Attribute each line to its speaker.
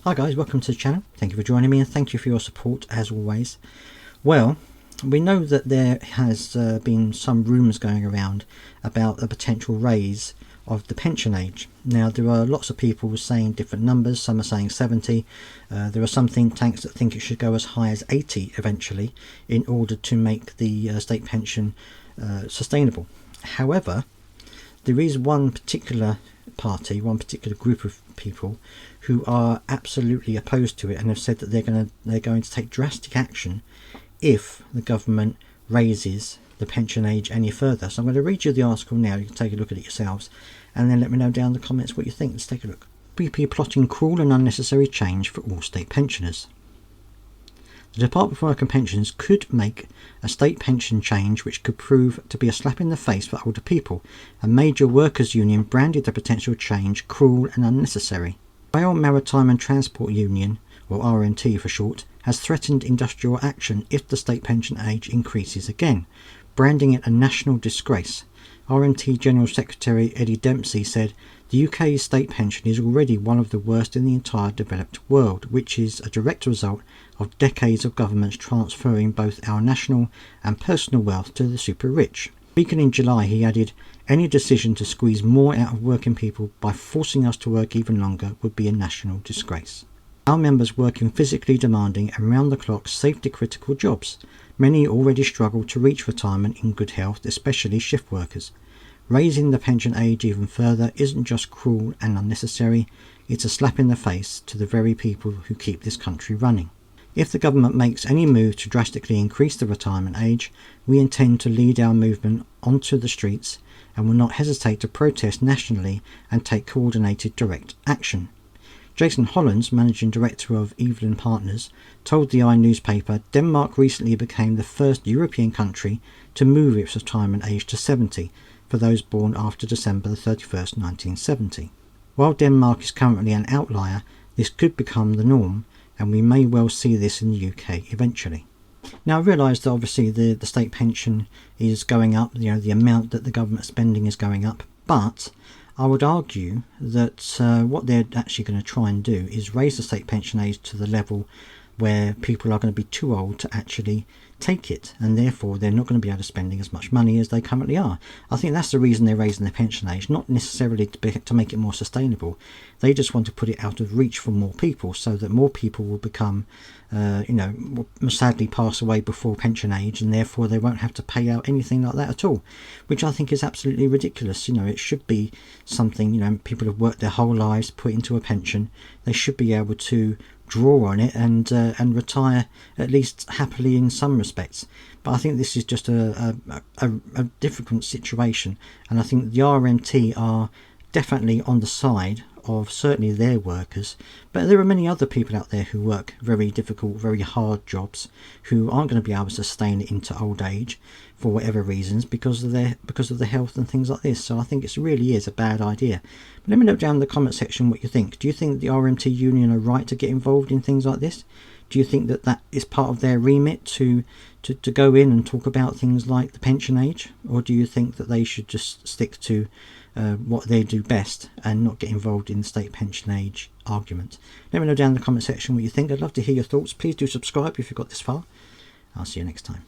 Speaker 1: Hi guys, welcome to the channel. Thank you for joining me and thank you for your support as always. Well, we know that there has been some rumours going around about a potential raise of the pension age. Now there are lots of people saying different numbers. Some are saying 70. There are some think tanks that think it should go as high as 80 eventually in order to make the state pension sustainable. However, there is one particular party, one particular group of people who are absolutely opposed to it and have said that they're going to take drastic action if the government raises the pension age any further. So I'm going to read you the article now. You can take a look at it yourselves and then let me know down in the comments what you think. Let's take a look. BP plotting cruel and unnecessary change for all state pensioners. The Department for Work and Pensions could make a state pension change which could prove to be a slap in the face for older people. A major workers' union branded the potential change cruel and unnecessary. Rail, Maritime and Transport Union, or RMT for short, has threatened industrial action if the state pension age increases again, branding it a national disgrace. RMT General Secretary Eddie Dempsey said, "The UK's state pension is already one of the worst in the entire developed world, which is a direct result of decades of governments transferring both our national and personal wealth to the super rich." Speaking in July, he added, "Any decision to squeeze more out of working people by forcing us to work even longer would be a national disgrace. Our members work in physically demanding and round-the-clock safety-critical jobs. Many already struggle to reach retirement in good health, especially shift workers. Raising the pension age even further isn't just cruel and unnecessary, it's a slap in the face to the very people who keep this country running. If the government makes any move to drastically increase the retirement age, we intend to lead our movement onto the streets and will not hesitate to protest nationally and take coordinated direct action." Jason Hollands, Managing Director of Evelyn Partners, told the newspaper Denmark recently became the first European country to move its retirement age to 70 for those born after December 31st, 1970. While Denmark is currently an outlier, this could become the norm, and we may well see this in the UK eventually. Now I realise that obviously the state pension is going up, the amount that the government spending is going up, but I would argue that what they're actually going to try and do is raise the state pension age to the level where people are going to be too old to actually take it, and therefore they're not going to be able to spending as much money as they currently are. I think that's the reason they're raising the pension age, not necessarily to make it more sustainable. They just want to put it out of reach for more people so that more people will become will sadly pass away before pension age, and therefore they won't have to pay out anything like that at all, which I think is absolutely ridiculous. It should be something, people have worked their whole lives, put into a pension. They should be able to draw on it and retire at least happily in some respects. But I think this is just a difficult situation, and I think the RMT are definitely on the side of certainly their workers, but there are many other people out there who work very difficult, very hard jobs who aren't going to be able to sustain it into old age for whatever reasons because of their health and things like this. So I think it really is a bad idea. But let me know down in the comment section what you think. Do you think the RMT union are right to get involved in things like this? Do you think that is part of their remit to go in and talk about things like the pension age, or do you think that they should just stick to what they do best and not get involved in the state pension age argument? Let me know down in the comment section what you think. I'd love to hear your thoughts. Please do subscribe if you've got this far. I'll see you next time.